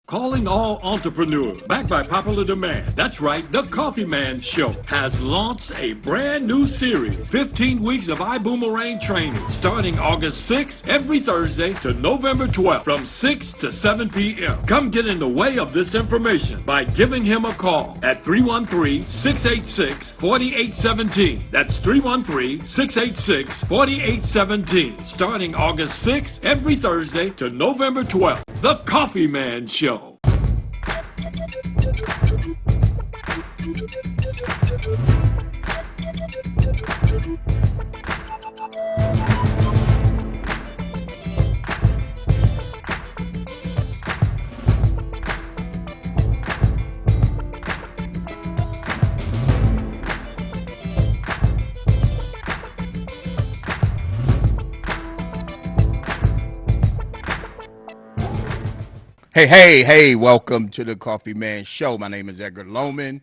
Calling all entrepreneurs. Backed by popular demand. That's right, the Coffee Man Show has launched a brand new series. 15 weeks of Ibuumerang training starting August 6th every Thursday to November 12th from 6 to 7 p.m. Come get in the way of this information by giving him a call at 313-686-4817. That's 313-686-4817. Starting August 6th every Thursday to November 12th. The Coffee Man Show. Hey, welcome to the Coffee Man Show. My name is Edgar Loman,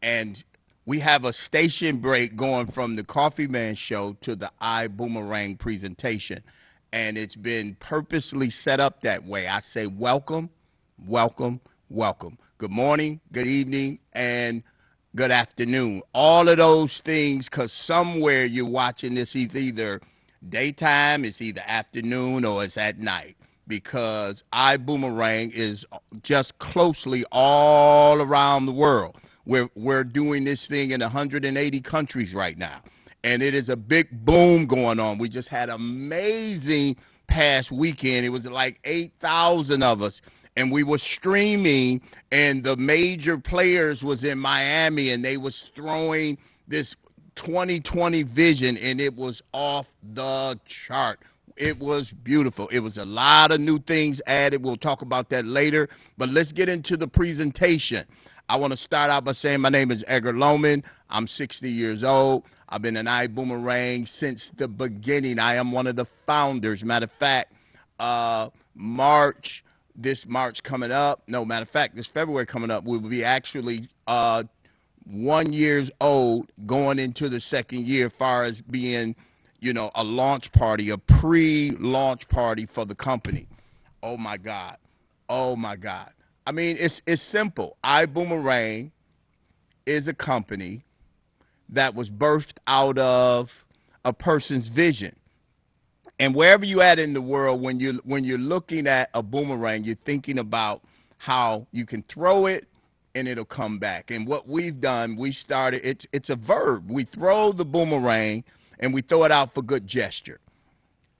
and we have a station break going from the Coffee Man Show to the Ibuumerang presentation, and it's been purposely set up that way. I say welcome, welcome, welcome. Good morning, good evening, and good afternoon. All of those things, because somewhere you're watching this, either daytime, it's either afternoon, or it's at night, because Ibuumerang is just closely all around the world. We're doing this thing in 180 countries right now, and it is a big boom going on. We just had an amazing past weekend. It was like 8,000 of us, and we were streaming, and the major players was in Miami, and they was throwing this 2020 vision, and it was off the chart. It was beautiful. It was a lot of new things added. We'll talk about that later. But let's get into the presentation. I want to start out by saying my name is Edgar Loman. I'm 60 years old. I've been in Ibuumerang since the beginning. I am one of the founders. Matter of fact, this March coming up, no, matter of fact, this February coming up, we will be actually 1 year old going into the second year as far as being a launch party, a pre-launch party for the company. Oh my God. Oh my God. I mean, it's simple. Ibuumerang is a company that was birthed out of a person's vision. And wherever you at in the world, when you're looking at a boomerang, you're thinking about how you can throw it and it'll come back. And what we've done, it's a verb. We throw the boomerang and we throw it out for good gesture.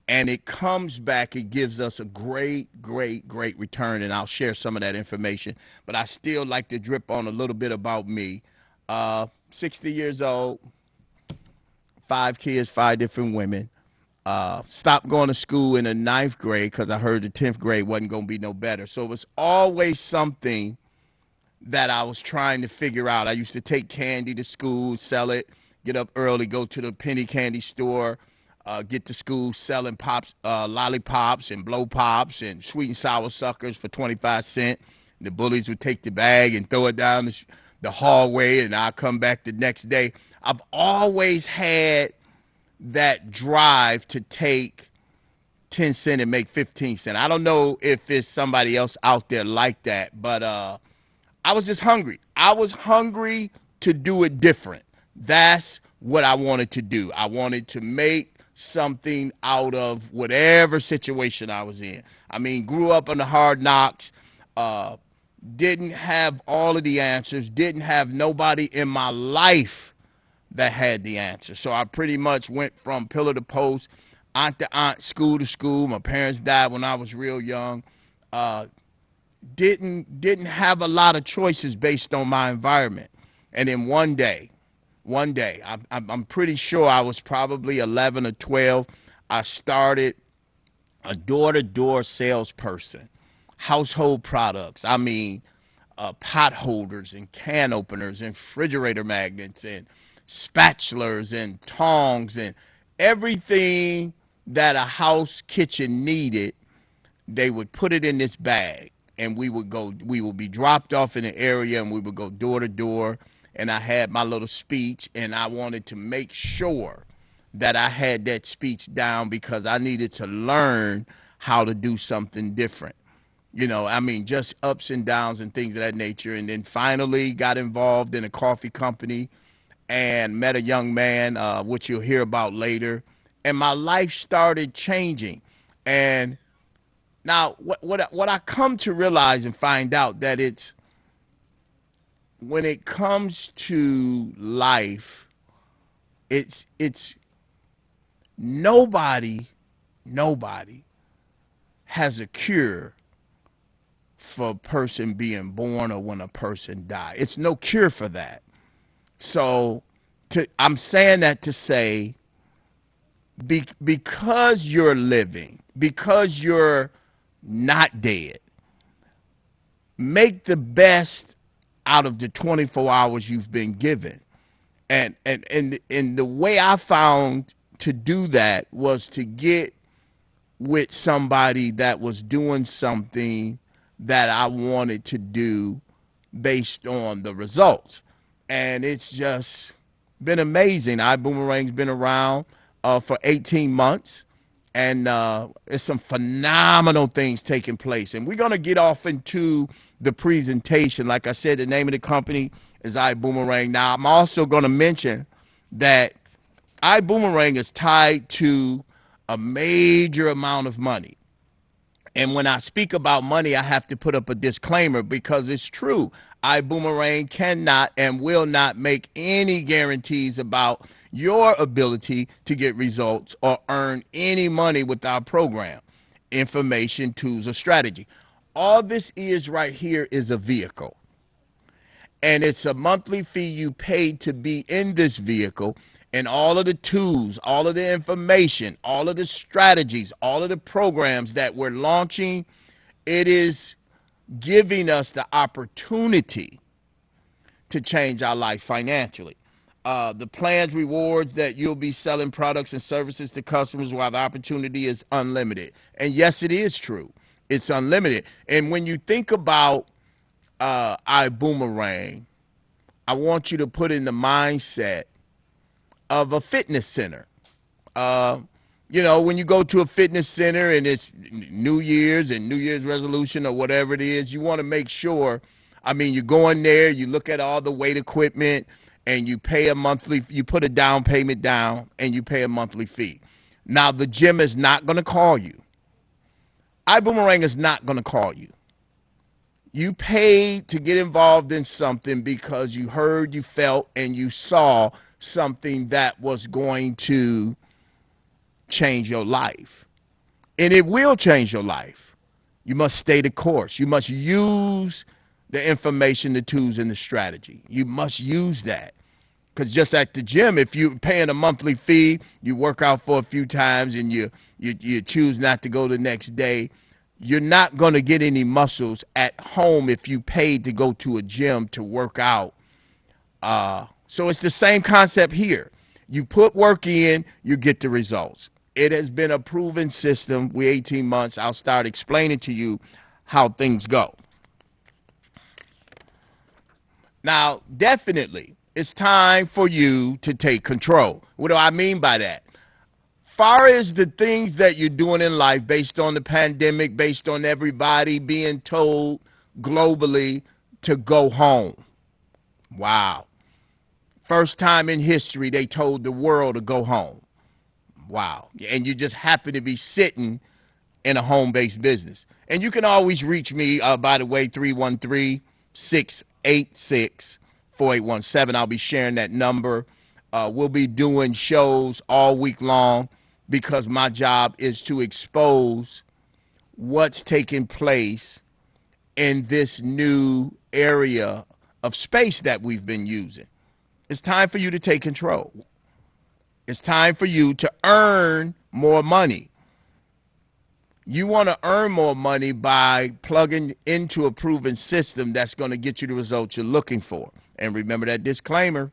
And it comes back, it gives us a great return, and I'll share some of that information. But I still like to drip on a little bit about me. 60 years old, 5 kids, 5 different women. Stopped going to school in the 9th grade because I heard the 10th grade wasn't going to be no better. So it was always something that I was trying to figure out. I used to take candy to school, sell it, get up early, go to the penny candy store, get to school selling lollipops and blow pops and sweet and sour suckers for 25 cents. The bullies would take the bag and throw it down the hallway, and I'll come back the next day. I've always had that drive to take 10 cents and make 15 cents. I don't know if there's somebody else out there like that, but I was just hungry. I was hungry to do it different. That's what I wanted to do. I wanted to make something out of whatever situation I was in. I mean, grew up on the hard knocks, didn't have all of the answers, didn't have nobody in my life that had the answer. So I pretty much went from pillar to post, aunt to aunt, school to school. My parents died when I was real young. Didn't have a lot of choices based on my environment. And then one day, I'm pretty sure I was probably 11 or 12, I started a door-to-door salesperson, household products. I mean, pot holders and can openers and refrigerator magnets and spatulas and tongs and everything that a house kitchen needed. They would put it in this bag, and we would be dropped off in an area, and we would go door to door. And I had my little speech, and I wanted to make sure that I had that speech down because I needed to learn how to do something different. I mean, just ups and downs and things of that nature. And then finally got involved in a coffee company and met a young man, which you'll hear about later. And my life started changing. And now, what I come to realize and find out that it's when it comes to life, it's nobody has a cure for a person being born or when a person dies. It's no cure for that. So I'm saying that to say because you're living, because you're not dead, make the best out of the 24 hours you've been given. And the way I found to do that was to get with somebody that was doing something that I wanted to do based on the results. And it's just been amazing. Ibuumerang's been around for 18 months, and there's some phenomenal things taking place. And we're going to get off into the presentation. Like I said, the name of the company is Ibuumerang. Now, I'm also going to mention that Ibuumerang is tied to a major amount of money. And when I speak about money, I have to put up a disclaimer because it's true. Ibuumerang cannot and will not make any guarantees about your ability to get results or earn any money with our program, information, tools, or strategy. All this is right here is a vehicle. And it's a monthly fee you pay to be in this vehicle, and all of the tools, all of the information, all of the strategies, all of the programs that we're launching, it is giving us the opportunity to change our life financially. The plans, rewards that you'll be selling products and services to customers while the opportunity is unlimited. And yes, it is true. It's unlimited. And when you think about Ibuumerang, I want you to put in the mindset of a fitness center. When you go to a fitness center and it's New Year's and New Year's resolution or whatever it is, you want to make sure, you go in there, you look at all the weight equipment, and you pay you put a down payment down, and you pay a monthly fee. Now, the gym is not going to call you. Ibuumerang is not going to call you. You paid to get involved in something because you heard, you felt, and you saw something that was going to change your life. And it will change your life. You must stay the course. You must use the information, the tools, and the strategy. You must use that. Because just at the gym, if you're paying a monthly fee, you work out for a few times and you choose not to go the next day, you're not going to get any muscles at home if you paid to go to a gym to work out. So it's the same concept here. You put work in, you get the results. It has been a proven system. We're 18 months. I'll start explaining to you how things go. Now, definitely, it's time for you to take control. What do I mean by that? Far as the things that you're doing in life based on the pandemic, based on everybody being told globally to go home. Wow. First time in history they told the world to go home. Wow. And you just happen to be sitting in a home-based business. And you can always reach me, by the way, 313-686-4817. I'll be sharing that number. We'll be doing shows all week long because my job is to expose what's taking place in this new area of space that we've been using. It's time for you to take control. It's time for you to earn more money. You want to earn more money by plugging into a proven system that's going to get you the results you're looking for. And remember that disclaimer.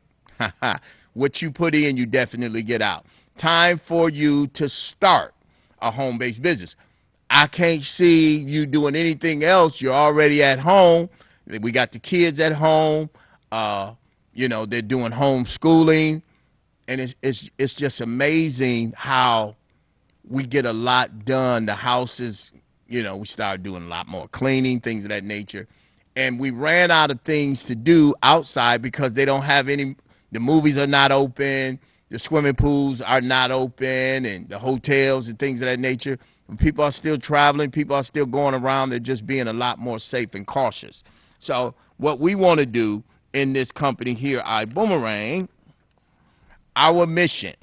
What you put in, you definitely get out. Time for you to start a home-based business. I can't see you doing anything else. You're already at home. We got the kids at home. They're doing homeschooling. And it's just amazing how we get a lot done. The house is, We started doing a lot more cleaning, things of that nature. And we ran out of things to do outside because they don't have any, the movies are not open, the swimming pools are not open, and the hotels and things of that nature. People are still traveling, people are still going around, they're just being a lot more safe and cautious. So what we want to do in this company here, Ibuumerang, our mission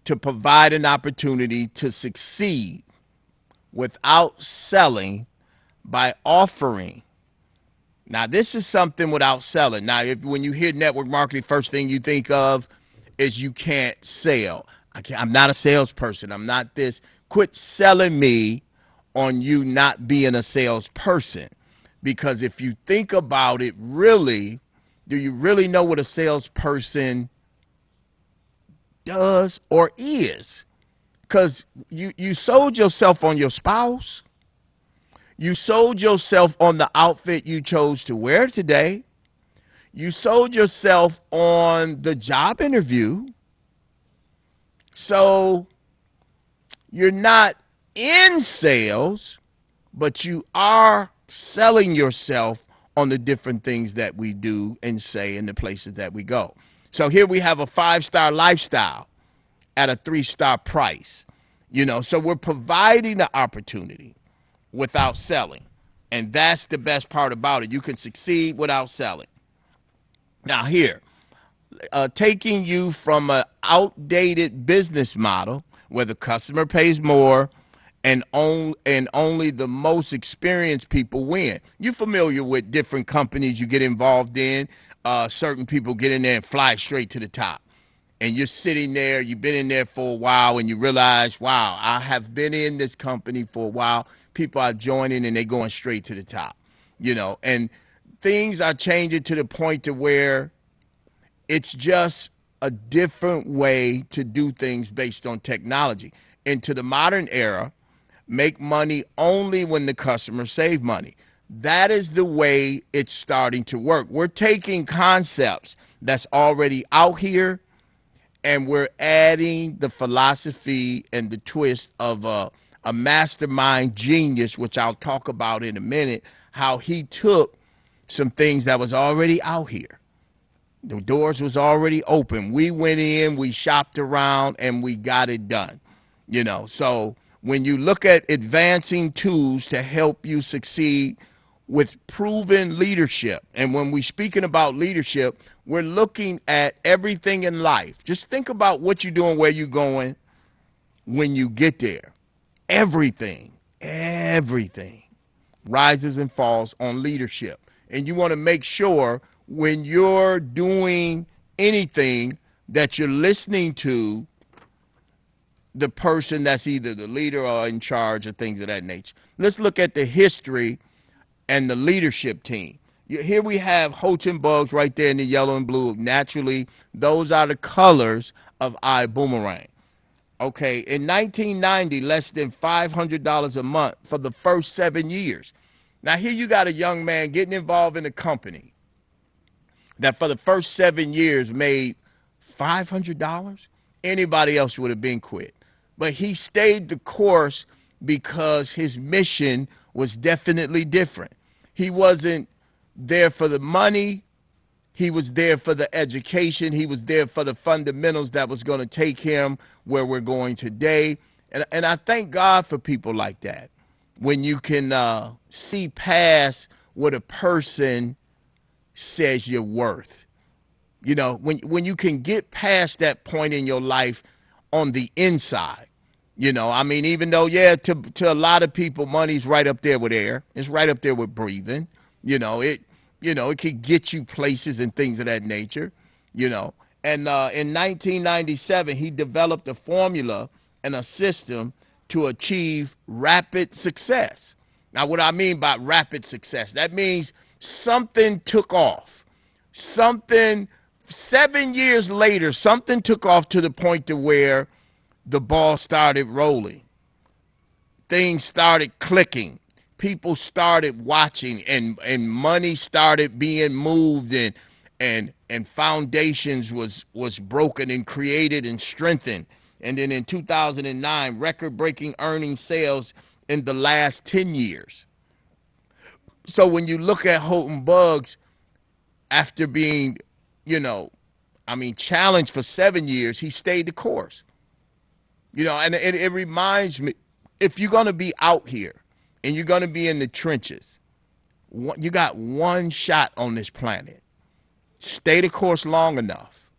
to provide an opportunity to succeed without selling by offering. Now, this is something without selling. Now, when you hear network marketing, first thing you think of is you can't sell. I'm not a salesperson. I'm not this. Quit selling me on you not being a salesperson. Because if you think about it, really, do you really know what a salesperson does or is? Because you sold yourself on your spouse. You sold yourself on the outfit you chose to wear today. You sold yourself on the job interview. So you're not in sales, but you are selling yourself on the different things that we do and say in the places that we go. So here we have a 5-star lifestyle at a 3-star price. So we're providing the opportunity without selling. And that's the best part about it. You can succeed without selling. Now here, taking you from an outdated business model where the customer pays more and only the most experienced people win. You're familiar with different companies you get involved in. Certain people get in there and fly straight to the top. And you're sitting there, you've been in there for a while, and you realize, wow, I have been in this company for a while. People are joining and they're going straight to the top, and things are changing to the point to where it's just a different way to do things based on technology. Into the modern era, make money only when the customers save money. That is the way it's starting to work. We're taking concepts that's already out here, and we're adding the philosophy and the twist of a mastermind genius, which I'll talk about in a minute, how he took some things that was already out here. The doors was already open. We went in, we shopped around, and we got it done. So when you look at advancing tools to help you succeed with proven leadership, and when we're speaking about leadership, we're looking at everything in life. Just think about what you're doing, where you're going when you get there. Everything rises and falls on leadership. And you want to make sure when you're doing anything that you're listening to the person that's either the leader or in charge of things of that nature. Let's look at the history and the leadership team. Here we have Houghton Bugs right there in the yellow and blue. Naturally, those are the colors of Ibuumerang. Okay, in 1990, less than $500 a month for the first 7 years. Now here you got a young man getting involved in a company that for the first 7 years made $500. Anybody else would have been quit. But he stayed the course because his mission was definitely different. He wasn't there for the money. He was there for the education. He was there for the fundamentals that was going to take him where we're going today. And I thank God for people like that. When you can see past what a person says you're worth. When you can get past that point in your life on the inside. Even though, to a lot of people, money's right up there with air. It's right up there with breathing. It could get you places and things of that nature, And in 1997, he developed a formula and a system to achieve rapid success. Now, what I mean by rapid success, that means something took off. 7 years later, something took off to the point to where the ball started rolling. Things started clicking. People started watching, and money started being moved, and foundations was broken and created and strengthened. And then in 2009, record-breaking earning sales in the last 10 years. So when you look at Houghton Bugs, after being, challenged for 7 years, he stayed the course. And it reminds me, if you're going to be out here and you're going to be in the trenches, you got one shot on this planet. Stay the course long enough,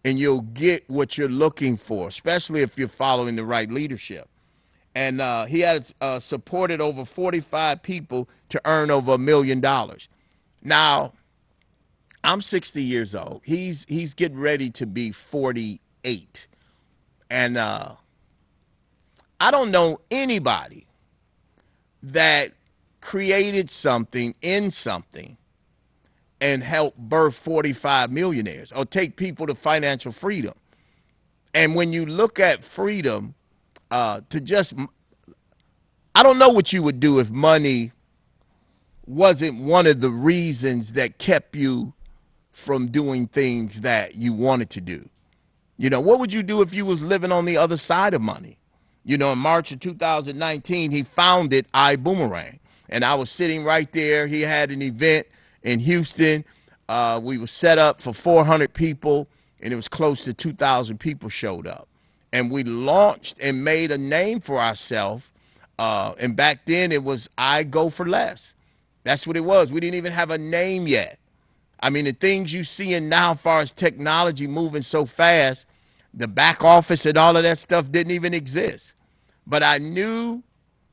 and you'll get what you're looking for, especially if you're following the right leadership. And he has supported over 45 people to earn over $1 million. Now, I'm 60 years old. He's getting ready to be 48. And I don't know anybody that created something in something and helped birth 45 millionaires or take people to financial freedom. And when you look at freedom, I don't know what you would do if money wasn't one of the reasons that kept you from doing things that you wanted to do. What would you do if you was living on the other side of money? In March of 2019, he founded Ibuumerang, and I was sitting right there. He had an event in Houston. We were set up for 400 people, and it was close to 2,000 people showed up. And we launched and made a name for ourselves. And back then, it was I Go for Less. That's what it was. We didn't even have a name yet. The things you see in now as far as technology moving so fast, the back office and all of that stuff didn't even exist. But I knew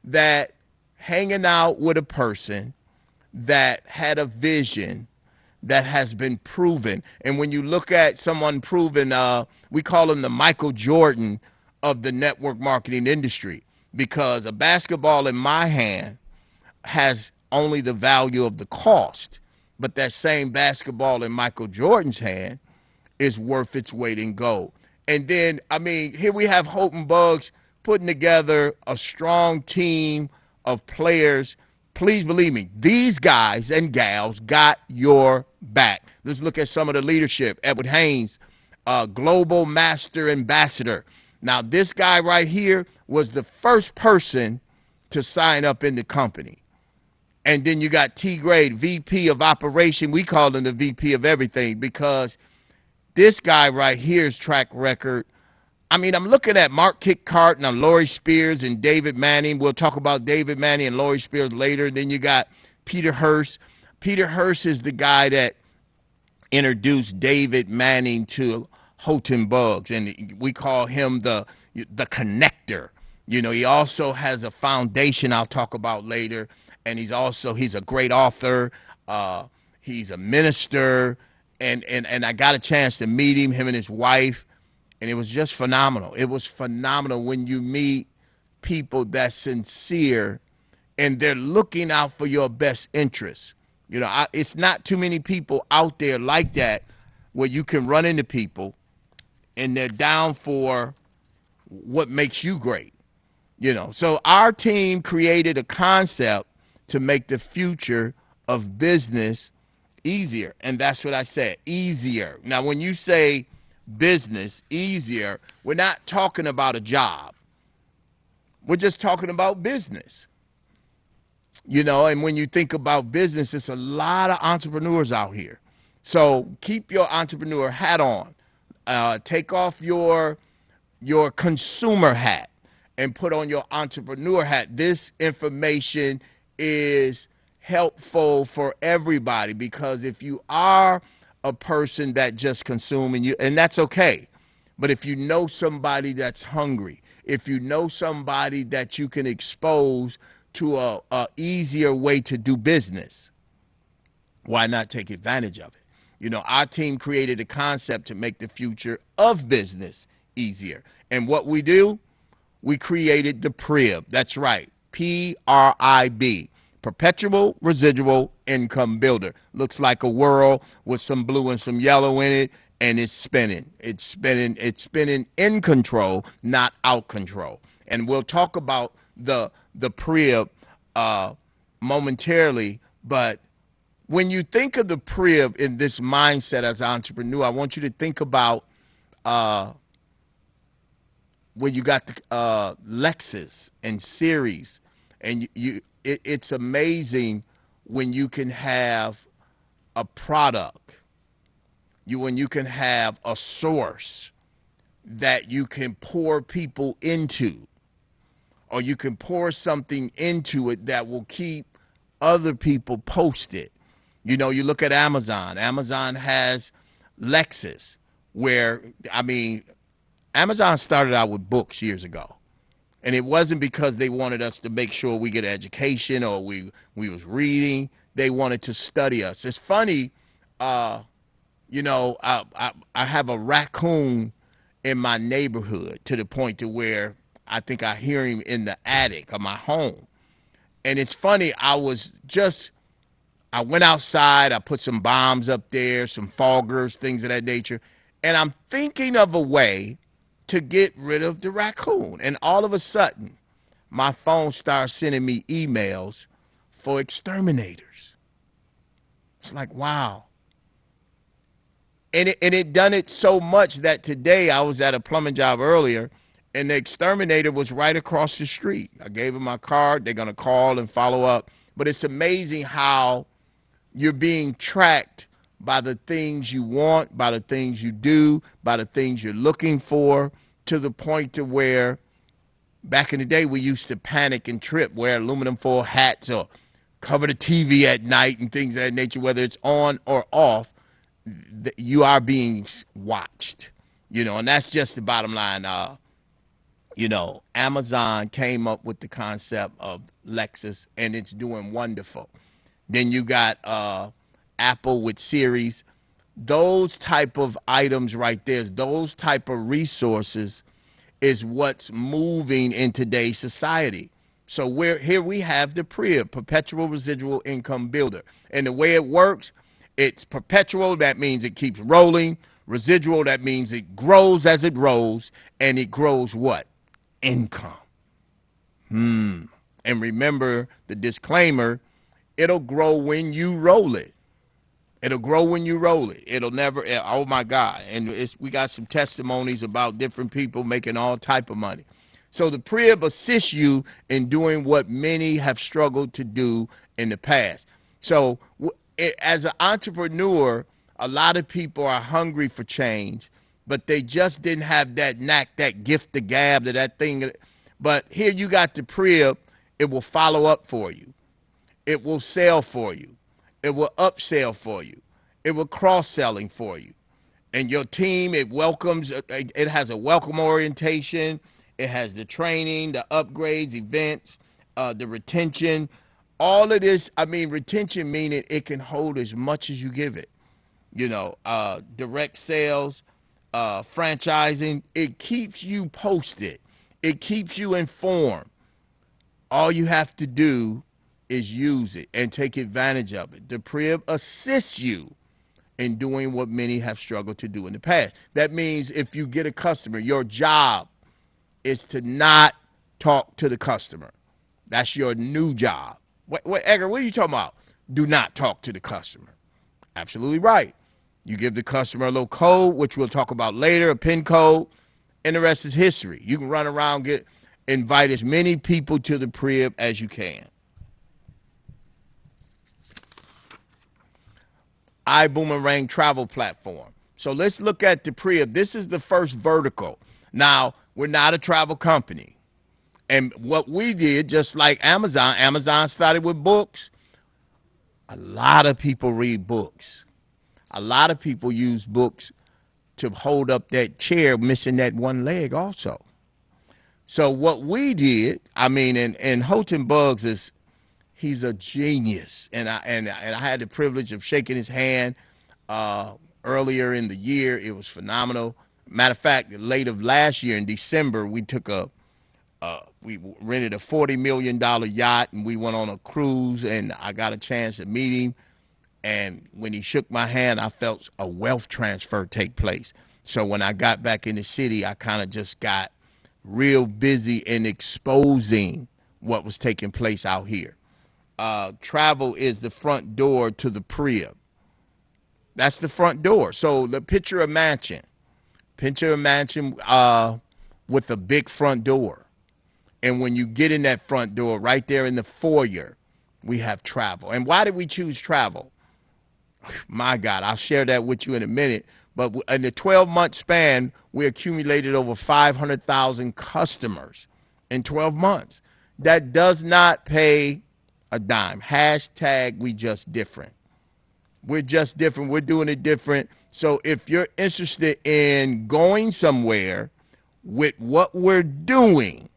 that hanging out with a person that had a vision that has been proven, and when you look at someone proven, we call him the Michael Jordan of the network marketing industry, because a basketball in my hand has only the value of the cost. But that same basketball in Michael Jordan's hand is worth its weight in gold. And then, here we have Houghton Bugs putting together a strong team of players. Please believe me, these guys and gals got your back. Let's look at some of the leadership. Edward Haynes, Global Master Ambassador. Now, this guy right here was the first person to sign up in the company. And then you got T. Grade, VP of Operation. We call him the VP of everything, because this guy right here's track record. I'm looking at Mark Kickcart and Laurie Spears and David Manning. We'll talk about David Manning and Laurie Spears later. And then you got Peter Hurst. Peter Hurst is the guy that introduced David Manning to Houghton Bugs, and we call him the connector. He also has a foundation I'll talk about later. And he's a great author. He's a minister. And I got a chance to meet him and his wife. And it was just phenomenal. It was phenomenal when you meet people that's sincere and they're looking out for your best interests. It's not too many people out there like that, where you can run into people and they're down for what makes you great. So our team created a concept to make the future of business easier. And that's what I said, easier. Now, when you say business easier, we're not talking about a job. We're just talking about business. And when you think about business, it's a lot of entrepreneurs out here. So keep your entrepreneur hat on. Take off your consumer hat and put on your entrepreneur hat. This information is helpful for everybody, because if you are a person that just consuming, and that's okay, but if you know somebody that's hungry, if you know somebody that you can expose to a easier way to do business, why not take advantage of it? Our team created a concept to make the future of business easier. And what we do, we created the PRIB. That's right, PRIB, Perpetual Residual Income Builder. Looks like a whirl with some blue and some yellow in it, and it's spinning. It's spinning in control, not out control. And we'll talk about the PRIB momentarily, but when you think of the PRIB in this mindset as an entrepreneur, I want you to think about when you got the Lexus and Series And it's amazing when you can have a product, when you can have a source that you can pour people into, or you can pour something into it that will keep other people posted. You know, you look at Amazon. Amazon has Lexus, where, I mean, Amazon started out with books years ago. And it wasn't because they wanted us to make sure we get education or we was reading. They wanted to study us. It's funny, you know, I have a raccoon in my neighborhood to the point to where I think I hear him in the attic of my home. And it's funny, I went outside, I put some bombs up there, some foggers, things of that nature, and I'm thinking of a way to get rid of the raccoon. And all of a sudden, my phone starts sending me emails for exterminators. It's like, wow. And it done it so much that today I was at a plumbing job earlier, and the exterminator was right across the street. I gave him my card. They're going to call and follow up. But it's amazing how you're being tracked by the things you want, by the things you do, by the things you're looking for, to the point to where back in the day we used to panic and trip, wear aluminum foil hats or cover the TV at night and things of that nature, whether it's on or off. You are being watched, you know, and that's just the bottom line. You know, Amazon came up with the concept of Lexus, and it's doing wonderful. Then you got Apple with Series. Those type of items right there, those type of resources is what's moving in today's society. So here we have the PRIB, perpetual residual income builder. And the way it works, it's perpetual, that means it keeps rolling. Residual, that means it grows as it rolls, and it grows what? Income. And remember the disclaimer, it'll grow when you roll it. It'll grow when you roll it. It'll never, oh my God. And we got some testimonies about different people making all type of money. So the PRIB assists you in doing what many have struggled to do in the past. So as an entrepreneur, a lot of people are hungry for change, but they just didn't have that knack, that gift, the gab, that thing. But here you got the PRIB. It will follow up for you. It will sell for you. It will upsell for you. It will cross-selling for you. And your team, it welcomes, it has a welcome orientation. It has the training, the upgrades, events, the retention. All of this, I mean, retention meaning it can hold as much as you give it. You know, direct sales, franchising, it keeps you posted. It keeps you informed. All you have to do is use it and take advantage of it. The PRIB assists you in doing what many have struggled to do in the past. That means if you get a customer, your job is to not talk to the customer. That's your new job. Edgar, what are you talking about? Do not talk to the customer. Absolutely right. You give the customer a little code, which we'll talk about later, a PIN code, and the rest is history. You can run around, invite as many people to the PRIB as you can. Ibuumerang travel platform. So let's look at the PRIB. This is the first vertical. Now, we're not a travel company. And what we did, just like Amazon started with books. A lot of people read books. A lot of people use books to hold up that chair missing that one leg also. So what we did, I mean, and Houghton Bugs he's a genius, and I had the privilege of shaking his hand earlier in the year. It was phenomenal. Matter of fact, late of last year in December, we rented a $40 million yacht, and we went on a cruise, and I got a chance to meet him. And when he shook my hand, I felt a wealth transfer take place. So when I got back in the city, I kind of just got real busy in exposing what was taking place out here. Travel is the front door to the PRIB. That's the front door. So picture a mansion with a big front door. And when you get in that front door, right there in the foyer, we have travel. And why did we choose travel? My God, I'll share that with you in a minute. But in the 12-month span, we accumulated over 500,000 customers in 12 months. That does not pay a dime. Hashtag we just different. We're just different. We're doing it different. So if you're interested in going somewhere with what we're doing,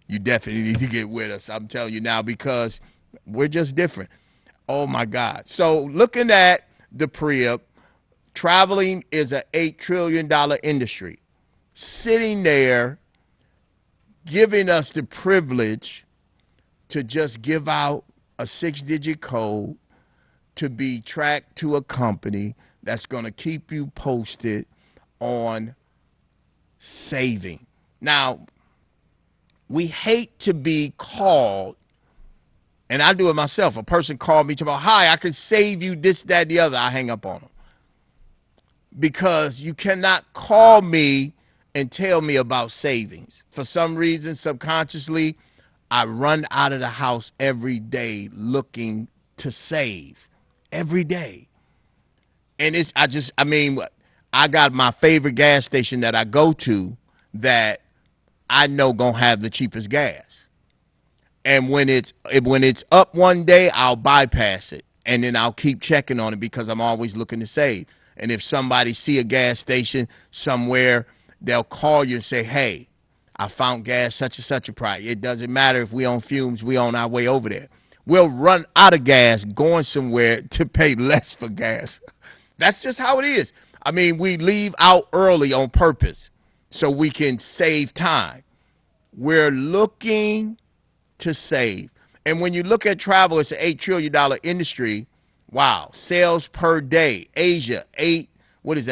you definitely need to get with us. I'm telling you now, because we're just different. Oh my God. So looking at the pre-up, traveling is an $8 trillion industry. Sitting there giving us the privilege to just give out a 6-digit code to be tracked to a company that's going to keep you posted on saving. Now, we hate to be called, and I do it myself. A person called me tomorrow, hi, I can save you this, that, and the other. I hang up on them. Because you cannot call me and tell me about savings. For some reason, subconsciously, I run out of the house every day looking to save. Every day. And I got my favorite gas station that I go to that I know gonna have the cheapest gas. And when it's up one day, I'll bypass it, and then I'll keep checking on it because I'm always looking to save. And if somebody see a gas station somewhere, they'll call you and say, hey, I found gas such and such a price. It doesn't matter if we on fumes, we on our way over there. We'll run out of gas going somewhere to pay less for gas. That's just how it is. I mean, we leave out early on purpose so we can save time. We're looking to save. And when you look at travel, it's an $8 trillion industry. Wow. Sales per day. Asia,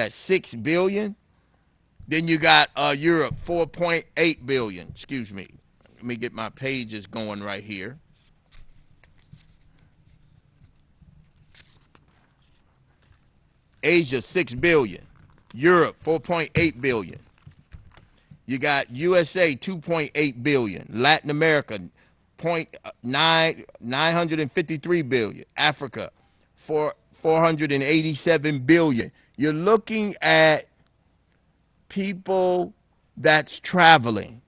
6 billion? Then you got Europe, 4.8 billion. Excuse me. Let me get my pages going right here. Asia, 6 billion. Europe, 4.8 billion. You got USA, 2.8 billion. Latin America, 953 billion. Africa, 487 billion. You're looking at people that's traveling.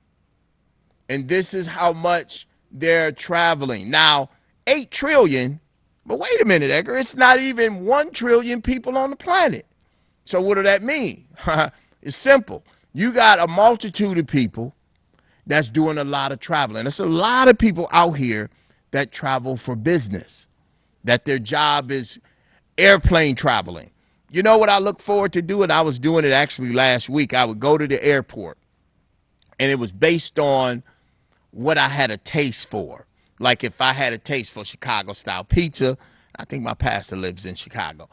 And this is how much they're traveling. Now, 8 trillion, but wait a minute, Edgar, it's not even 1 trillion people on the planet. So what does that mean? It's simple. You got a multitude of people that's doing a lot of traveling. There's a lot of people out here that travel for business, that their job is airplane traveling. You know what I look forward to doing? I was doing it actually last week. I would go to the airport, and it was based on what I had a taste for. Like if I had a taste for Chicago-style pizza, I think my pastor lives in Chicago.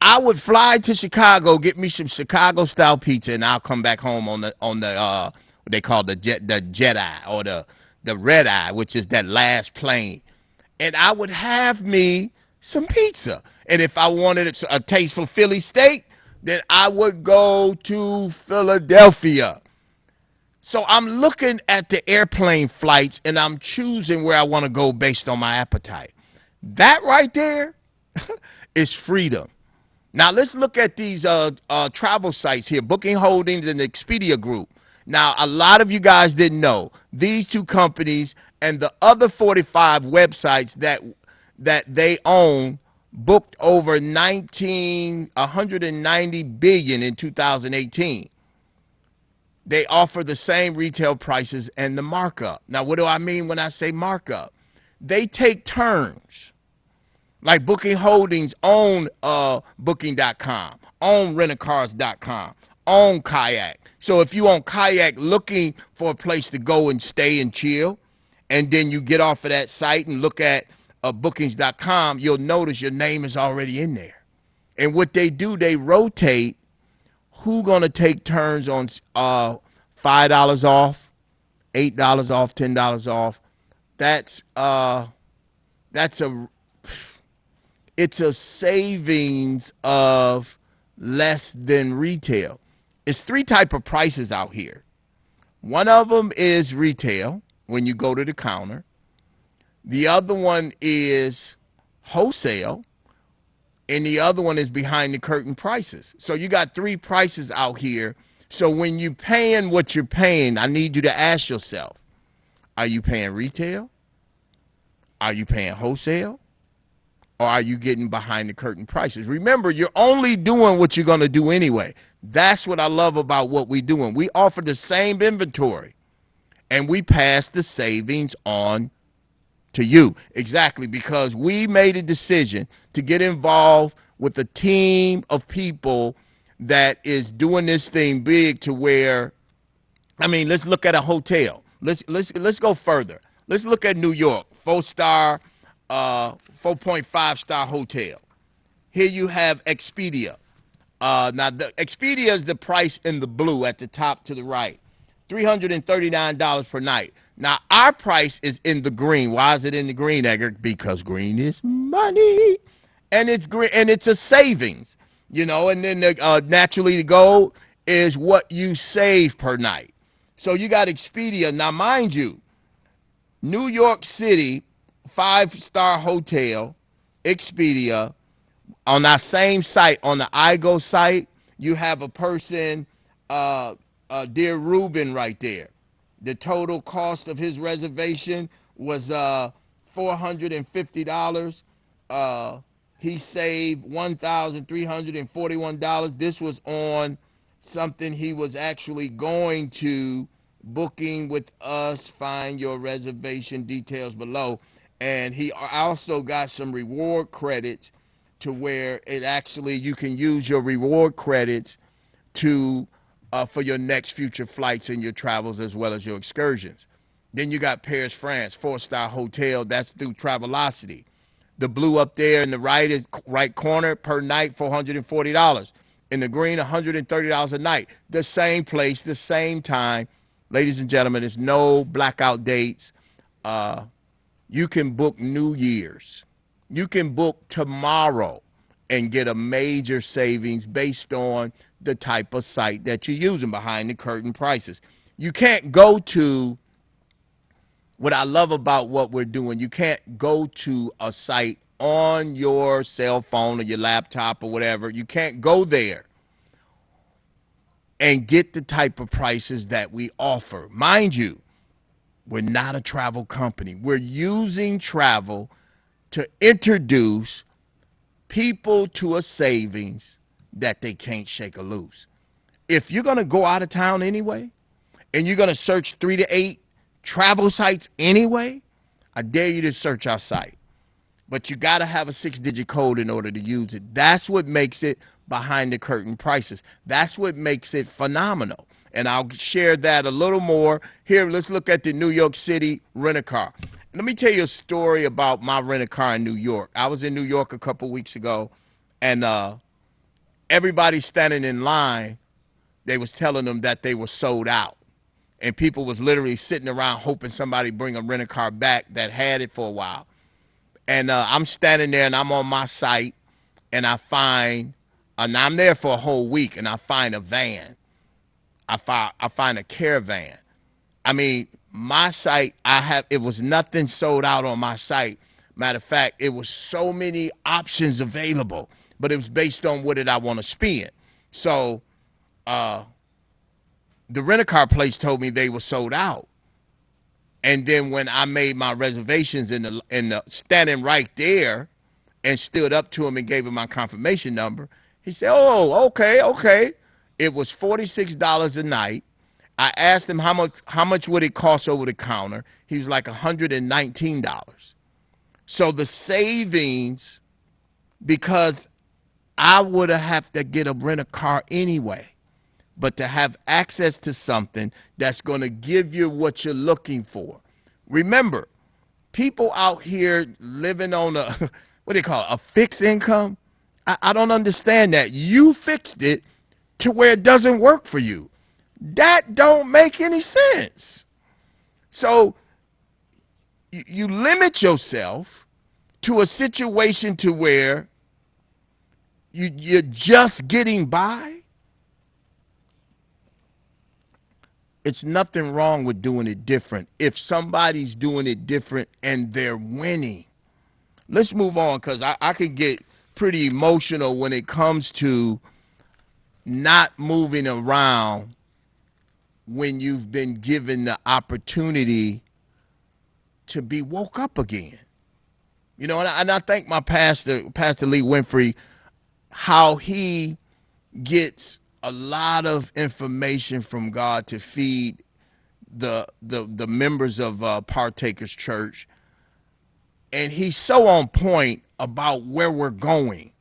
I would fly to Chicago, get me some Chicago-style pizza, and I'll come back home on the what they call the Jedi or the red eye, which is that last plane. And I would have me some pizza. And if I wanted a taste for Philly steak, then I would go to Philadelphia. So I'm looking at the airplane flights, and I'm choosing where I want to go based on my appetite. That right there is freedom. Now, let's look at these travel sites here, Booking Holdings and the Expedia Group. Now, a lot of you guys didn't know these two companies and the other 45 websites that they own booked over 190 billion in 2018. They offer the same retail prices and the markup. Now, what do I mean when I say markup? They take turns. Like Booking Holdings own Booking.com, own Rentacars.com, own Kayak. So if you own Kayak looking for a place to go and stay and chill, and then you get off of that site and look at Bookings.com, you'll notice your name is already in there. And what they do, they rotate who gonna take turns on $5 off, $8 off, $10 off. It's a savings of less than retail. It's 3 types of prices out here. One of them is retail when you go to the counter. The other one is wholesale, and the other one is behind the curtain prices. So you got three prices out here. So when you're paying what you're paying, I need you to ask yourself, are you paying retail? Are you paying wholesale? Or are you getting behind the curtain prices? Remember, you're only doing what you're going to do anyway. That's what I love about what we're doing. We offer the same inventory, and we pass the savings on to you. Exactly, because we made a decision to get involved with a team of people that is doing this thing big to where, I mean, let's look at a hotel. Let's go further. Let's look at New York, 4-star, 4.5-star hotel. Here you have Expedia. Now, the Expedia is the price in the blue at the top to the right, $339 per night. Now, our price is in the green. Why is it in the green, Edgar? Because green is money, and it's green, and it's a savings, And then naturally, the gold is what you save per night. So you got Expedia. Now, mind you, New York City, 5-star hotel, Expedia. On that same site, on the iGo site, you have a person, dear Ruben, right there. The total cost of his reservation was $450. He saved $1,341. This was on something he was actually going to booking with us. Find your reservation details below. And he also got some reward credits to where it actually you can use your reward credits to for your next future flights and your travels as well as your excursions. Then you got Paris, France, 4-star hotel. That's through Travelocity. The blue up there in the right corner per night, $440. In the green, $130 a night. The same place, the same time. Ladies and gentlemen, there's no blackout dates. You can book New Year's. You can book tomorrow and get a major savings based on the type of site that you're using, behind the curtain prices. You can't go to, what I love about what we're doing, you can't go to a site on your cell phone or your laptop or whatever. You can't go there and get the type of prices that we offer. Mind you, we're not a travel company. We're using travel to introduce people to a savings that they can't shake or lose. If you're going to go out of town anyway, and you're going to search 3 to 8 travel sites anyway, I dare you to search our site. But you got to have a 6-digit code in order to use it. That's what makes it behind the curtain prices. That's what makes it phenomenal. And I'll share that a little more. Here, let's look at the New York City rent-a-car. Let me tell you a story about my rent-a-car in New York. I was in New York a couple weeks ago, and everybody standing in line, they was telling them that they were sold out. And people was literally sitting around hoping somebody bring a rent-a-car back that had it for a while. And I'm standing there, and I'm on my site, and I find, and I'm there for a whole week, and I find a van. I find a caravan. I mean, my site, it was nothing sold out on my site. Matter of fact, it was so many options available, but it was based on what did I want to spend. So the rent-a-car place told me they were sold out. And then when I made my reservations in the standing right there and stood up to him and gave him my confirmation number, he said, "Oh, okay." It was $46 a night. I asked him how much would it cost over the counter. He was like $119. So the savings, because I would have to get a rent-a-car anyway, but to have access to something that's going to give you what you're looking for. Remember, people out here living on a, what do you call it, a fixed income? I don't understand that. You fixed it to where it doesn't work for you. That don't make any sense. So you limit yourself to a situation to where you're just getting by. it's nothing wrong with doing it different. If somebody's doing it different and they're winning, let's move on, because I can get pretty emotional when it comes to not moving around when you've been given the opportunity to be woke up again. You know, and I thank my pastor, Pastor Lee Winfrey, how he gets a lot of information from God to feed the members of Partakers Church, and he's so on point about where we're going.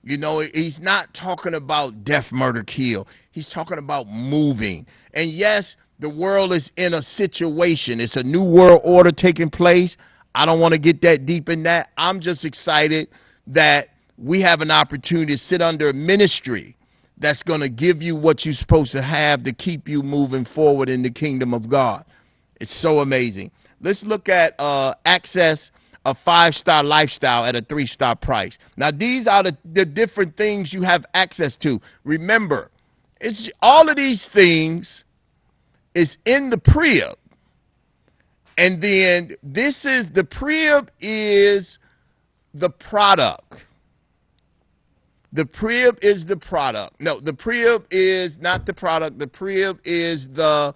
You know, he's not talking about death, murder, kill. He's talking about moving. And yes, the world is in a situation. It's a new world order taking place. I don't want to get that deep in that. I'm just excited that we have an opportunity to sit under a ministry that's going to give you what you're supposed to have to keep you moving forward in the kingdom of God. It's so amazing. Let's look at access a 5-star lifestyle at a 3-star price. Now, these are the different things you have access to. Remember, it's all of these things is in the pre-op. And then this is the pre-op is the product. The pre-op is the product. No, the pre-op is not the product. The pre-op is the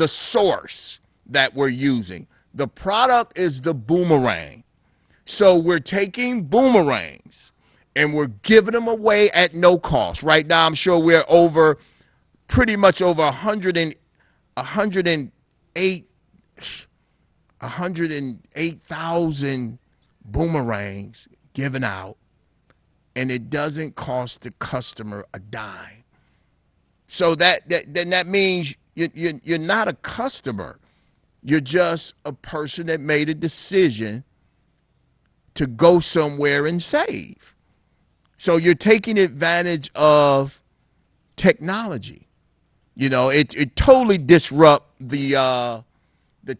source that we're using. The product is the boomerang. So we're taking boomerangs and we're giving them away at no cost. Right now, I'm sure we're over pretty much over 108,000 boomerangs given out, and it doesn't cost the customer a dime. So that means you're not a customer. You're just a person that made a decision to go somewhere and save. So you're taking advantage of technology. You know, it totally disrupt the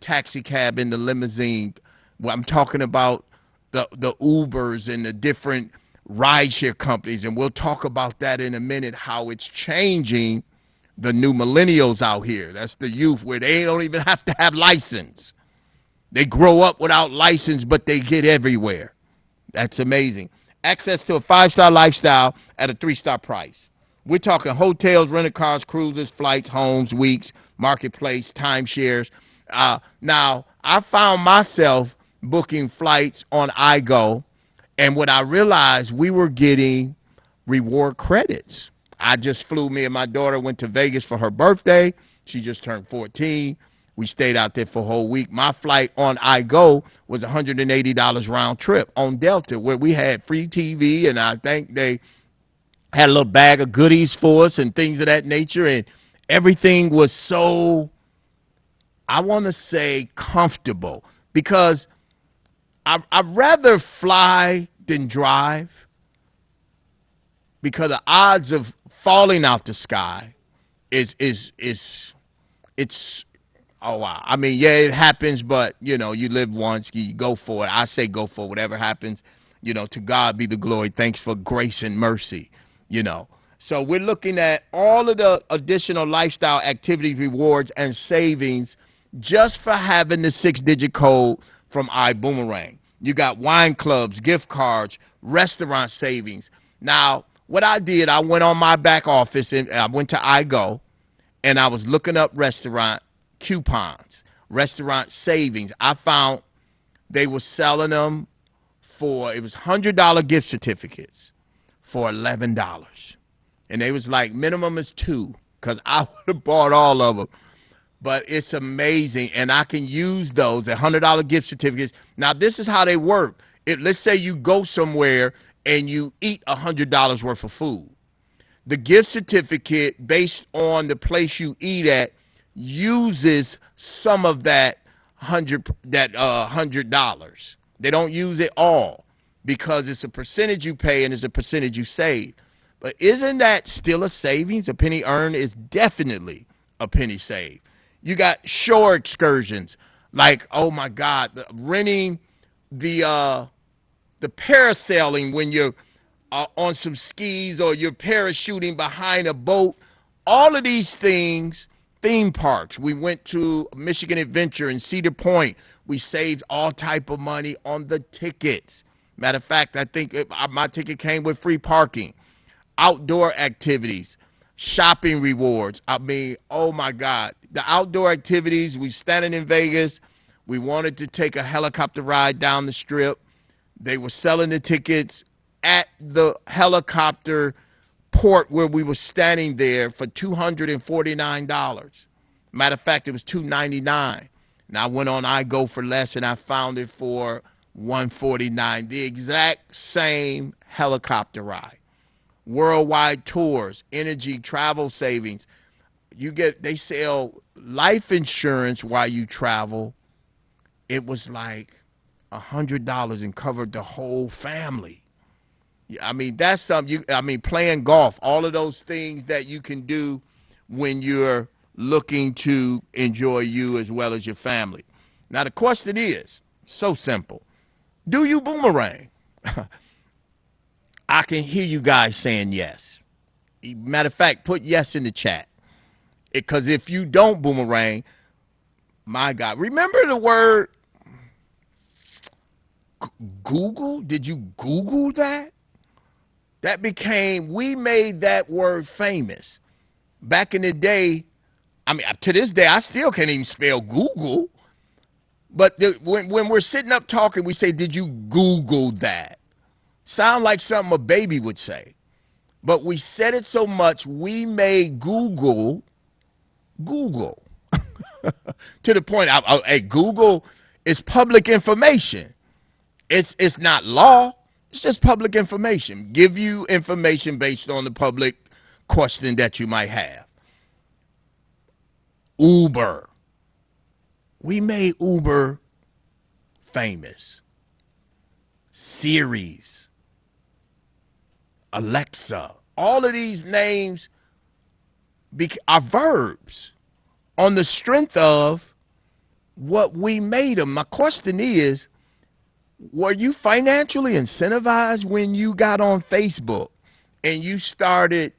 taxi cab and the limousine. Well, I'm talking about the Ubers and the different rideshare companies, and we'll talk about that in a minute, how it's changing the new millennials out here. That's the youth, where they don't even have to have license. They grow up without license, but they get everywhere. That's amazing. Access to a 5-star lifestyle at a 3-star price. We're talking hotels, rented cars, cruises, flights, homes, weeks, marketplace, timeshares. Now, I found myself booking flights on iGo, and what I realized, we were getting reward credits. I just flew, me and my daughter went to Vegas for her birthday. She just turned 14. We stayed out there for a whole week. My flight on iGo was $180 round trip on Delta, where we had free TV, and I think they had a little bag of goodies for us and things of that nature, and everything was so, I want to say, comfortable, because I'd rather fly than drive, because the odds of falling out the sky is it's, oh wow. I mean, yeah, it happens, but you know, you live once, you go for it. I say go for whatever happens. You know, to God be the glory. Thanks for grace and mercy, you know. So we're looking at all of the additional lifestyle activities, rewards, and savings just for having the 6-digit code from Ibuumerang. You got wine clubs, gift cards, restaurant savings. Now, what I did, I went on my back office and I went to iGo, and I was looking up restaurant coupons, restaurant savings. I found they were selling them for, it was $100 gift certificates for $11. And they was like, minimum is 2, because I would have bought all of them. But it's amazing, and I can use those, the $100 gift certificates. Now, this is how they work. Let's say you go somewhere and you eat $100 worth of food. The gift certificate, based on the place you eat at, uses some of that $100. They don't use it all, because it's a percentage you pay and it's a percentage you save. But isn't that still a savings? A penny earned is definitely a penny saved. You got shore excursions, like, oh my God, renting the parasailing when you're on some skis, or you're parachuting behind a boat. All of these things theme parks. We went to Michigan Adventure in Cedar Point. We saved all type of money on the tickets. Matter of fact, I think my ticket came with free parking, outdoor activities, shopping rewards. I mean, oh my God. The outdoor activities, we standing in Vegas. We wanted to take a helicopter ride down the strip. They were selling the tickets at the helicopter port where we were standing there for $249. Matter of fact, it was $299. And I went on I Go for Less and I found it for $149. The exact same helicopter ride. Worldwide tours, energy, travel savings. They sell life insurance while you travel. It was like $100 and covered the whole family. I mean, that's something playing golf, all of those things that you can do when you're looking to enjoy you as well as your family. Now, the question is so simple. Do you boomerang? I can hear you guys saying yes. Matter of fact, put yes in the chat. Because if you don't boomerang, my God, remember the word Google? Did you Google that? We made that word famous. Back in the day, I mean, to this day, I still can't even spell Google. But when we're sitting up talking, we say, did you Google that? Sound like something a baby would say. But we said it so much, we made Google. To the point, Google is public information. It's not law. It's just public information. Give you information based on the public question that you might have. Uber. We made Uber famous. Siri's, Alexa, all of these names are verbs on the strength of what we made them. My question is, were you financially incentivized when you got on Facebook and you started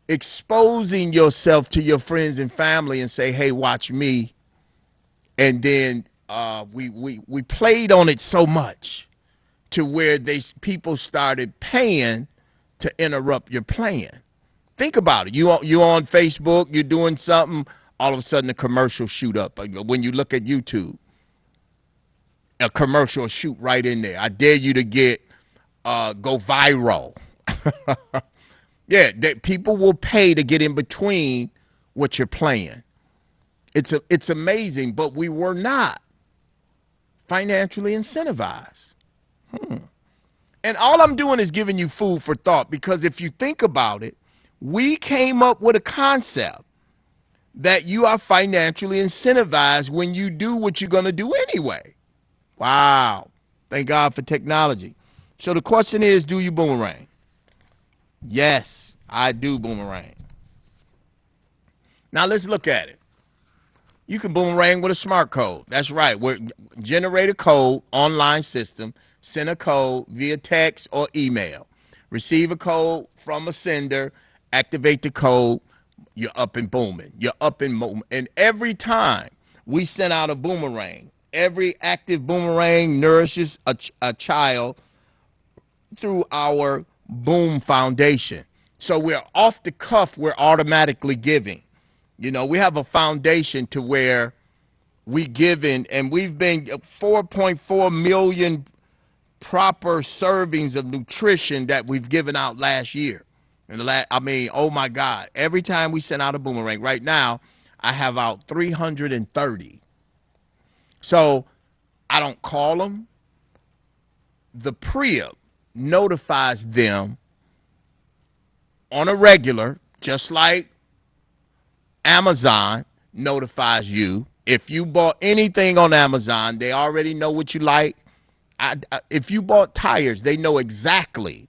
exposing yourself to your friends and family and say, hey, watch me? And then we played on it so much to where people started paying to interrupt your plan. Think about it. You on Facebook, you're doing something, all of a sudden a commercial shoot up. When you look at YouTube, a commercial shoot right in there. I dare you to go viral. Yeah, people will pay to get in between what you're playing. It's amazing, but we were not financially incentivized. And all I'm doing is giving you food for thought, because if you think about it, we came up with a concept that you are financially incentivized when you do what you're going to do anyway. Wow. Thank God for technology. So the question is, do you boomerang? Yes, I do boomerang. Now let's look at it. You can boomerang with a smart code. That's right. Generate a code, online system, send a code via text or email. Receive a code from a sender, activate the code, you're up and booming. You're up and booming. And every time we send out a boomerang, every active boomerang nourishes a child through our Boom Foundation. So we're off the cuff, we're automatically giving. You know, we have a foundation to where we give in, and we've been 4.4 million proper servings of nutrition that we've given out last year. And oh my God, every time we send out a boomerang, right now, I have out 330. So I don't call them. The PREP notifies them on a regular, just like Amazon notifies you. If you bought anything on Amazon, they already know what you like. If you bought tires, they know exactly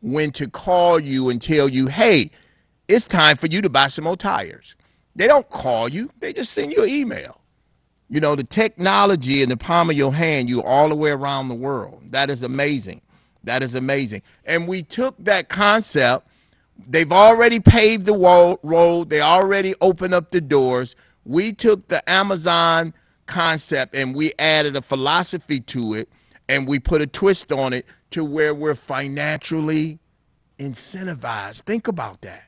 when to call you and tell you, hey, it's time for you to buy some more tires. They don't call you. They just send you an email. You know, the technology in the palm of your hand, you're all the way around the world. That is amazing. That is amazing. And we took that concept, They've already paved the road. They already opened up the doors. We took the Amazon concept and we added a philosophy to it, and we put a twist on it to where we're financially incentivized. Think about that.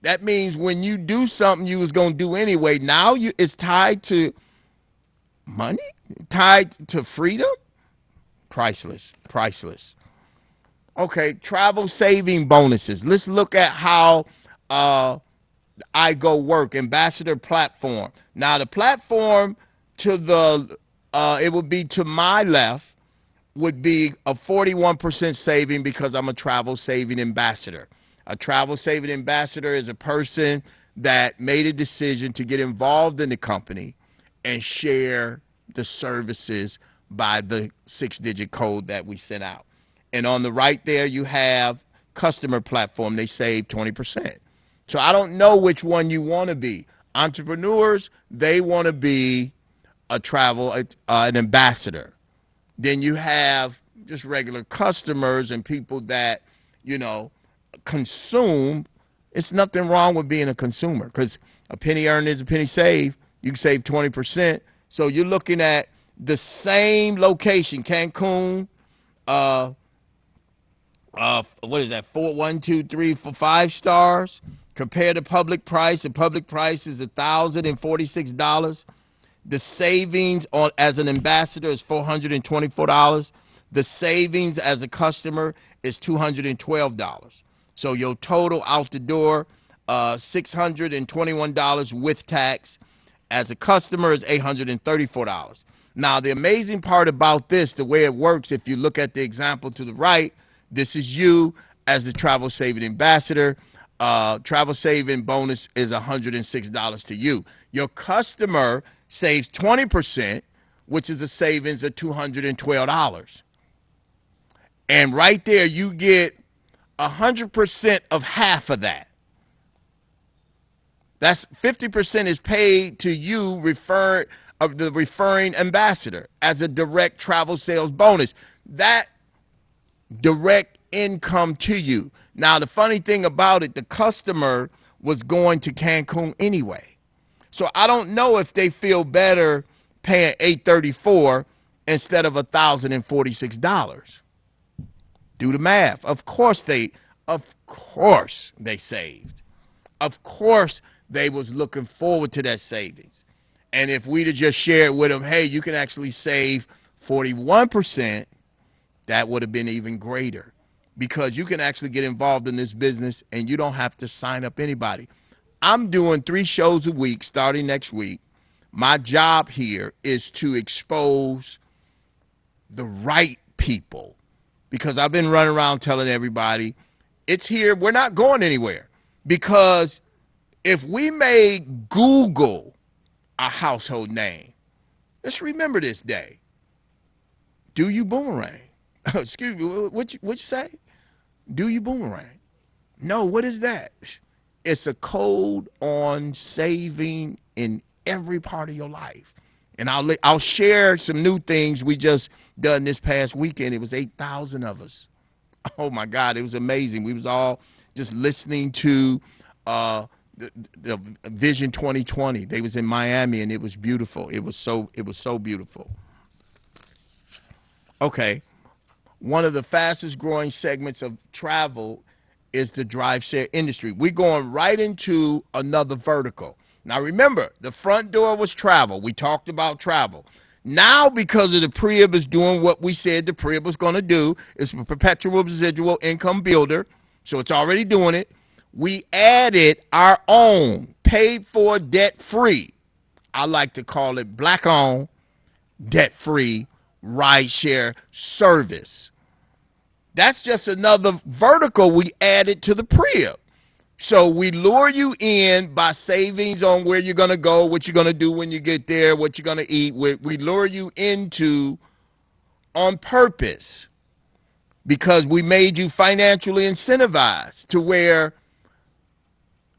That means when you do something you was going to do anyway, now it's tied to money, tied to freedom. Priceless, priceless. Okay, travel saving bonuses. Let's look at how uh, I Go Work Ambassador platform. Now the platform to the it would be to my left would be a 41% saving because I'm a travel saving ambassador. A travel saving ambassador is a person that made a decision to get involved in the company and share the services by the 6-digit code that we sent out. And on the right there, you have customer platform. They save 20%. So I don't know which one you want to be. Entrepreneurs, they want to be a travel, an ambassador. Then you have just regular customers and people that, you know, consume. It's nothing wrong with being a consumer because a penny earned is a penny saved. You can save 20%. So you're looking at the same location, Cancun, what is that? 4, 1, 2, 3, 4, 5 stars. Compare the public price. The public price is $1,046. The savings on as an ambassador is $424. The savings as a customer is $212. So your total out the door, $621 with tax. As a customer is $834. Now the amazing part about this, the way it works, if you look at the example to the right, this is you as the travel saving ambassador. Travel saving bonus is $106 to you. Your customer saves 20%, which is a savings of $212. And right there, you get 100% of half of that. That's 50% is paid to you, the referring ambassador as a direct travel sales bonus. That direct income to you. Now, the funny thing about it, the customer was going to Cancun anyway. So I don't know if they feel better paying $834 instead of $1,046. Do the math. Of course they saved. Of course they was looking forward to that savings. And if we'd have just shared with them, hey, you can actually save 41%, that would have been even greater because you can actually get involved in this business and you don't have to sign up anybody. I'm doing 3 shows a week starting next week. My job here is to expose the right people because I've been running around telling everybody it's here. We're not going anywhere because if we made Google a household name, let's remember this day. Do you boomerang? Excuse me, what you say? Do you boomerang? No, what is that? It's a code on saving in every part of your life. And I'll share some new things we just done this past weekend. It was 8,000 of us. Oh my God, it was amazing. We was all just listening to the Vision 2020. They was in Miami and it was beautiful. It was so beautiful. Okay. One of the fastest growing segments of travel is the drive share industry. We're going right into another vertical. Now remember, the front door was travel. We talked about travel. Now, because of the PREIB is doing what we said the PREIB was going to do, it's a perpetual residual income builder, so it's already doing it. We added our own paid-for, debt-free, I like to call it black-owned, debt-free rideshare service. That's just another vertical we added to the PREIB. So we lure you in by savings on where you're going to go, what you're going to do when you get there, what you're going to eat. We lure you into on purpose because we made you financially incentivized to where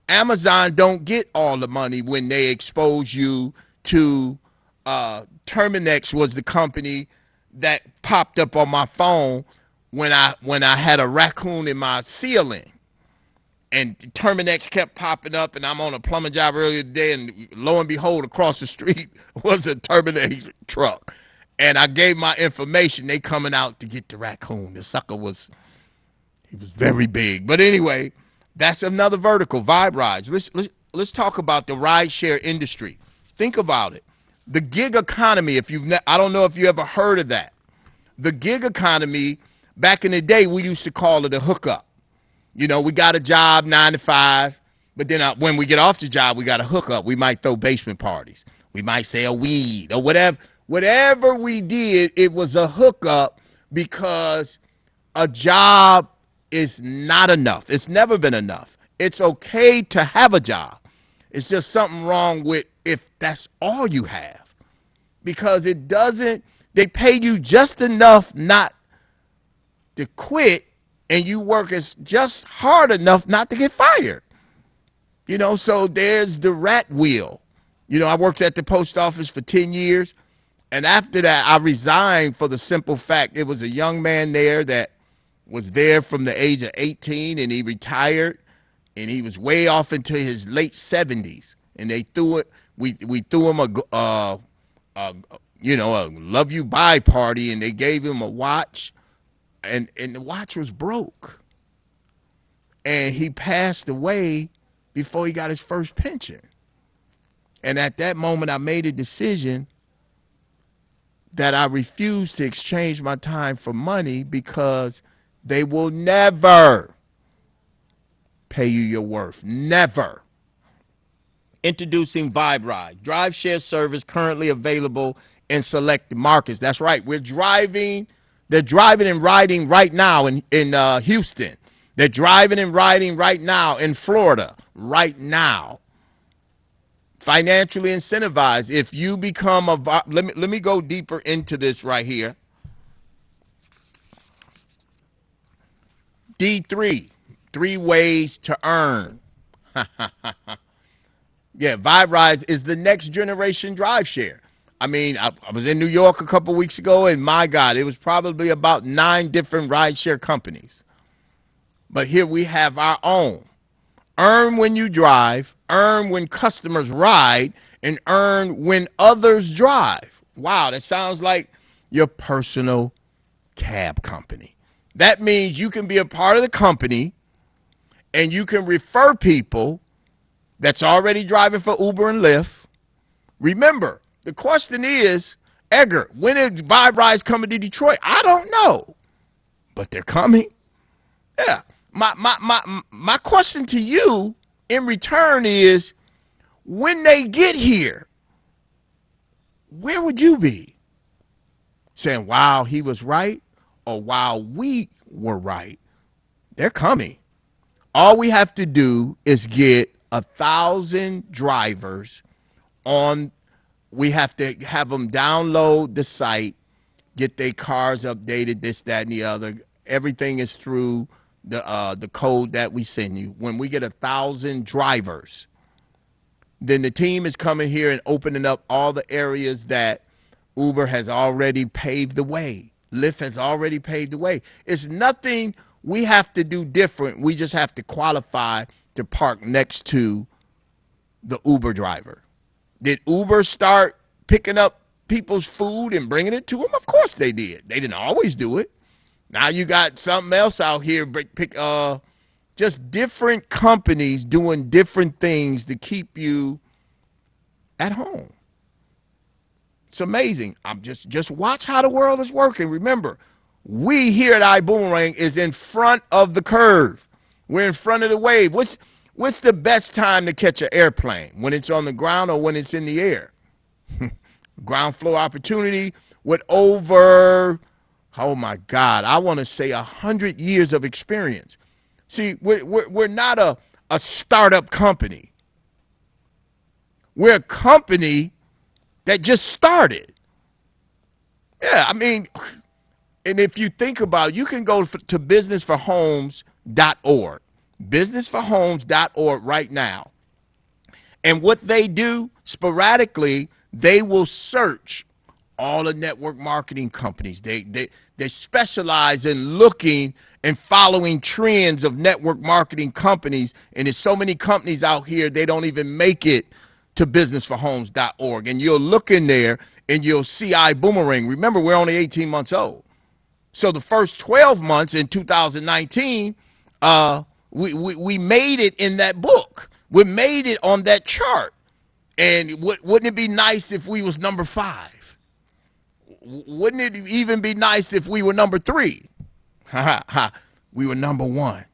Amazon don't get all the money when they expose you to Terminex was the company that popped up on my phone when I had a raccoon in my ceiling. and Terminex kept popping up, and I'm on a plumbing job earlier today, and lo and behold, across the street was a Terminex truck. And I gave my information. They coming out to get the raccoon. The sucker was, he was very big. But anyway, that's another vertical, Vibe Rides. Let's talk about the rideshare industry. Think about it. The gig economy, if you've I don't know if you ever heard of that. The gig economy, back in the day, we used to call it a hookup. You know, we got a job 9 to 5, but then when we get off the job, we got a hookup. We might throw basement parties. We might sell weed or whatever. Whatever we did, it was a hookup because a job is not enough. It's never been enough. It's okay to have a job. It's just something wrong with if that's all you have, because it doesn't, they pay you just enough not to quit, and you work as just hard enough not to get fired. You know, so there's the rat wheel. You know, I worked at the post office for 10 years, and after that, I resigned for the simple fact it was a young man there that was there from the age of 18, and he retired, and he was way off into his late 70s, and they threw it. We threw him a love you bye party, and they gave him a watch, and the watch was broke, and he passed away before he got his first pension. And at that moment, I made a decision that I refused to exchange my time for money, because they will never pay you your worth. Never. Introducing Vibe Ride, drive share service currently available in select markets. That's right. We're driving. They're driving and riding right now in Houston. They're driving and riding right now in Florida, right now. Financially incentivized. If you become a, let me go deeper into this right here. D3, 3 ways to earn. Yeah, Vibe Rides is the next generation drive share. I mean, I was in New York a couple weeks ago, and my God, it was probably about 9 different rideshare companies. But here we have our own. Earn when you drive, earn when customers ride, and earn when others drive. Wow, that sounds like your personal cab company. That means you can be a part of the company, and you can refer people that's already driving for Uber and Lyft. Remember, the question is, Edgar, when is Vibe Rides coming to Detroit? I don't know, but they're coming. Yeah. My question to you in return is, when they get here, where would you be? Saying, wow, he was right, or wow, we were right? They're coming. All we have to do is get 1,000 drivers on. We have to have them download the site, get their cars updated, this, that, and the other. Everything is through the code that we send you. When we get 1,000 drivers, then the team is coming here and opening up all the areas that Uber has already paved the way. Lyft has already paved the way. It's nothing we have to do different. We just have to qualify to park next to the Uber driver. Did Uber start picking up people's food and bringing it to them? Of course they did. They didn't always do it. Now you got something else out here, just different companies doing different things to keep you at home. It's amazing. I'm just watch how the world is working. Remember, we here at Ibuumerang is in front of the curve. We're in front of the wave. What's the best time to catch an airplane? When it's on the ground or when it's in the air? Ground floor opportunity with over, oh my God, I want to say 100 years of experience. See, we're not a startup company. We're a company that just started. Yeah, I mean, and if you think about it, you can go to businessforhomes.org. Businessforhomes.org right now. And what they do sporadically, they will search All the network marketing companies, they specialize in looking and following trends of network marketing companies. And there's so many companies out here, they don't even make it to businessforhomes.org. And you'll look in there and you'll see Ibuumerang. Remember, we're only 18 months old. So the first 12 months in 2019, we made it in that book. We made it on that chart. And wouldn't it be nice if we was number 5? Wouldn't it even be nice if we were number 3? We were number 1.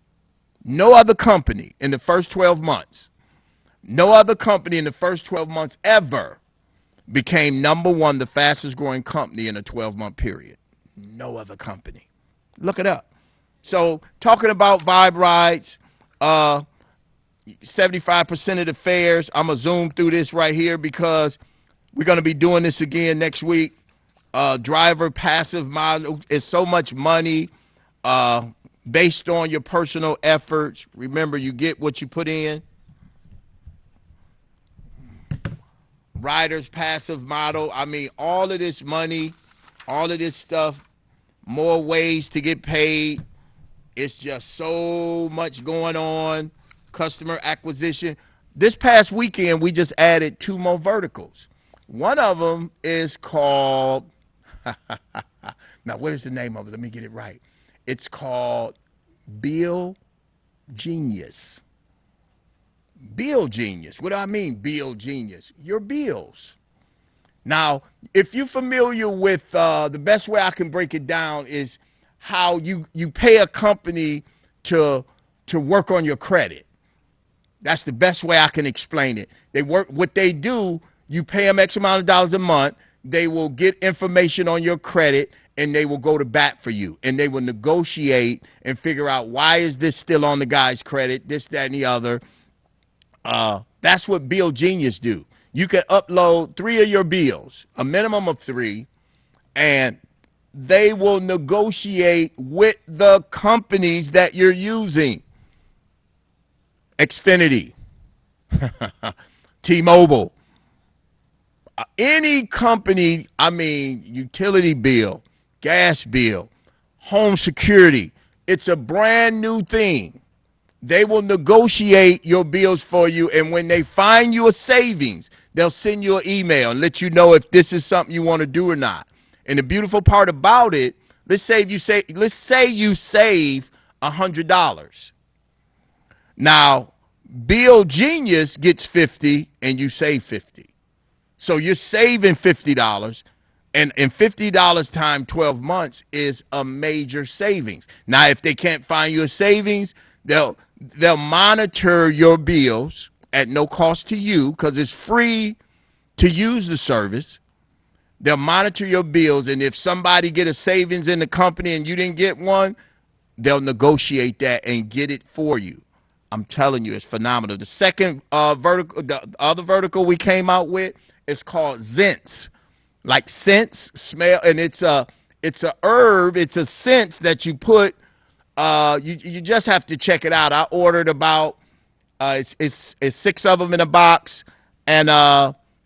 No other company in the first 12 months, no other company in the first 12 months ever became number 1, the fastest growing company in a 12-month period. No other company. Look it up. So talking about Vibe Rides, 75% of the fares, I'm going to zoom through this right here because we're going to be doing this again next week. Driver passive model is so much money based on your personal efforts. Remember, you get what you put in. Riders passive model. I mean, all of this money, all of this stuff, more ways to get paid. It's just so much going on. Customer acquisition. This past weekend, we just added 2 more verticals. One of them is called, now what is the name of it? Let me get it right. It's called Bill Genius. Bill Genius. What do I mean, Bill Genius? Your bills. Now, if you're familiar with the best way I can break it down is how you pay a company to work on your credit. That's the best way I can explain it. They work, what they do, you pay them X amount of dollars a month, they will get information on your credit, and they will go to bat for you. And they will negotiate and figure out, why is this still on the guy's credit, this, that, and the other. That's what Bill Genius do. You can upload 3 of your bills, a minimum of 3, and they will negotiate with the companies that you're using. Xfinity, T-Mobile, any company, I mean, utility bill, gas bill, home security. It's a brand new thing. They will negotiate your bills for you, and when they find you a savings, they'll send you an email and let you know if this is something you want to do or not. And the beautiful part about it, let's say you save $100. Now, Bill Genius gets 50 and you save 50. So you're saving $50, and $50 times 12 months is a major savings. Now, if they can't find you a savings, they'll monitor your bills at no cost to you because it's free to use the service. They'll monitor your bills, and if somebody get a savings in the company and you didn't get one, they'll negotiate that and get it for you. I'm telling you, it's phenomenal. The second vertical, the other vertical we came out with is called Zents, like scents, smell, and it's a herb. It's a scent that you put. You just have to check it out. I ordered about it's 6 of them in a box, and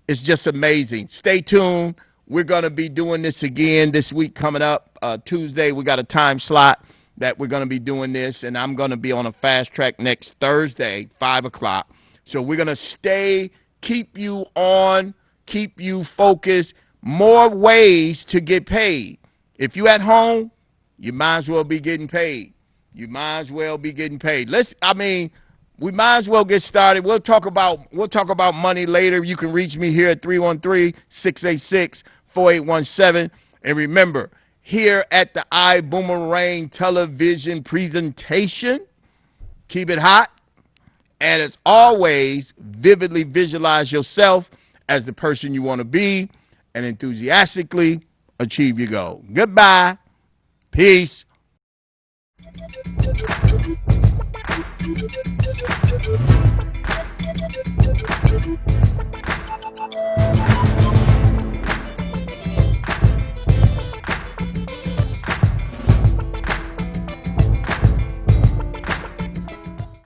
it's just amazing. Stay tuned. We're gonna be doing this again this week coming up. Tuesday, we got a time slot that we're going to be doing this, and I'm going to be on a fast track next Thursday, 5 o'clock. So we're going to keep you on, keep you focused, more ways to get paid. If you at home, you might as well be getting paid. You might as well be getting paid. We might as well get started. We'll talk about money later. You can reach me here at 313-686-4817. And remember, here at the Ibuumerang television presentation, keep it hot, and as always, vividly visualize yourself as the person you want to be and enthusiastically achieve your goal. Goodbye. Peace.